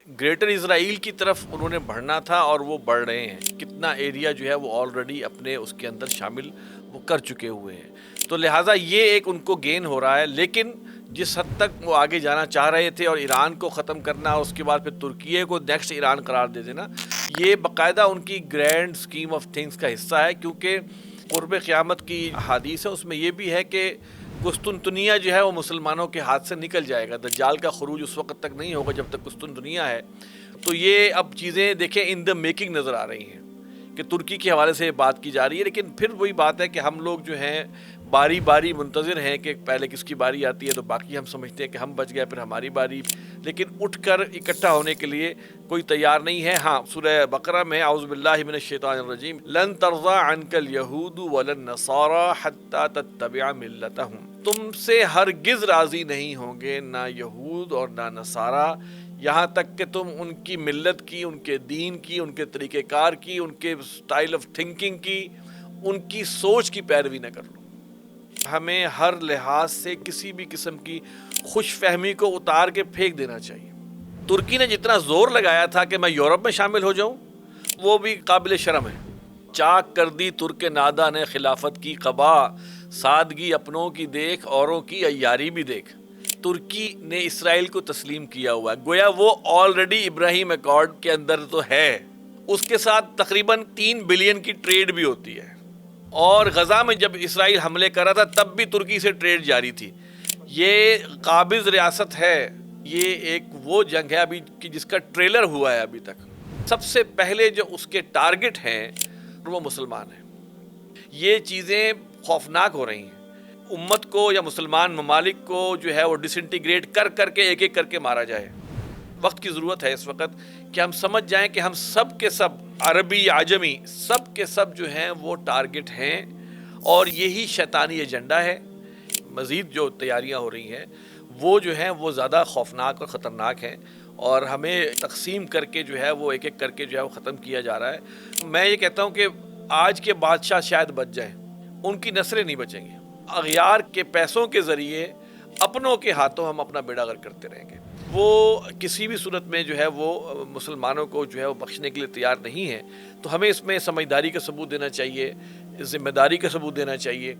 Greater اسرائیل کی طرف انہوں نے بڑھنا تھا اور وہ بڑھ رہے ہیں. کتنا ایریا جو ہے وہ آلریڈی اپنے اس کے اندر شامل وہ کر چکے ہوئے ہیں. تو لہٰذا یہ ایک ان کو گین ہو رہا ہے. لیکن جس حد تک وہ آگے جانا چاہ رہے تھے اور ایران کو ختم کرنا اور اس کے بعد پھر ترکیے کو نیکسٹ ایران قرار دے دینا، یہ باقاعدہ ان کی گرینڈ اسکیم آف تھنگس کا حصہ ہے. کیونکہ قرب قیامت کی حدیث ہے، اس میں یہ بھی ہے کہ قسطنطنیہ جو ہے وہ مسلمانوں کے ہاتھ سے نکل جائے گا. دجال کا خروج اس وقت تک نہیں ہوگا جب تک قسطنطنیہ ہے. تو یہ اب چیزیں دیکھیں ان دا میکنگ نظر آ رہی ہیں کہ ترکی کے حوالے سے بات کی جا رہی ہے. لیکن پھر وہی بات ہے کہ ہم لوگ جو ہیں باری باری منتظر ہیں کہ پہلے کس کی باری آتی ہے، تو باقی ہم سمجھتے ہیں کہ ہم بچ گئے پھر ہماری باری. لیکن اٹھ کر اکٹھا ہونے کے لیے کوئی تیار نہیں ہے. ہاں، سورہ بقرہ میں اعوذ باللہ من الشیطان الرجیم لن ترضى عنك اليهود ولا النصارى حتى تتبع ملتهم، تم سے ہرگز راضی نہیں ہوں گے نہ یہود اور نہ نصارہ یہاں تک کہ تم ان کی ملت کی، ان کے دین کی، ان کے طریقہ کار کی، ان کے سٹائل آف تھنکنگ کی، ان کی سوچ کی پیروی نہ کر لو. ہمیں ہر لحاظ سے کسی بھی قسم کی خوش فہمی کو اتار کے پھینک دینا چاہیے. ترکی نے جتنا زور لگایا تھا کہ میں یورپ میں شامل ہو جاؤں، وہ بھی قابل شرم ہے. چاک کر دی ترک نادا نے خلافت کی قبا، سادگی اپنوں کی دیکھ اوروں کی عیاری بھی دیکھ. ترکی نے اسرائیل کو تسلیم کیا ہوا ہے، گویا وہ آلریڈی ابراہیم ایکارڈ کے اندر تو ہے. اس کے ساتھ تقریباً 3 بلین کی ٹریڈ بھی ہوتی ہے. اور غزہ میں جب اسرائیل حملے کر رہا تھا تب بھی ترکی سے ٹریڈ جاری تھی. یہ قابض ریاست ہے. یہ ایک وہ جنگ ہے ابھی کہ جس کا ٹریلر ہوا ہے ابھی تک. سب سے پہلے جو اس کے ٹارگٹ ہیں وہ مسلمان ہیں. یہ چیزیں خوفناک ہو رہی ہیں. امت کو یا مسلمان ممالک کو جو ہے وہ ڈس انٹیگریٹ کر کر کے ایک ایک کر کے مارا جائے. وقت کی ضرورت ہے اس وقت کہ ہم سمجھ جائیں کہ ہم سب کے سب، عربی عجمی، سب کے سب جو ہیں وہ ٹارگٹ ہیں اور یہی شیطانی ایجنڈا ہے. مزید جو تیاریاں ہو رہی ہیں وہ جو ہیں وہ زیادہ خوفناک اور خطرناک ہیں اور ہمیں تقسیم کر کے جو ہے وہ ایک ایک کر کے جو ہے وہ ختم کیا جا رہا ہے. میں یہ کہتا ہوں کہ آج کے بادشاہ شاید بچ جائیں، ان کی نسلیں نہیں بچیں گے. اغیار کے پیسوں کے ذریعے اپنوں کے ہاتھوں ہم اپنا بیڑا غرق کرتے رہیں گے. وہ کسی بھی صورت میں جو ہے وہ مسلمانوں کو جو ہے وہ بخشنے کے لیے تیار نہیں ہے. تو ہمیں اس میں سمجھداری کا ثبوت دینا چاہیے، ذمہ داری کا ثبوت دینا چاہیے.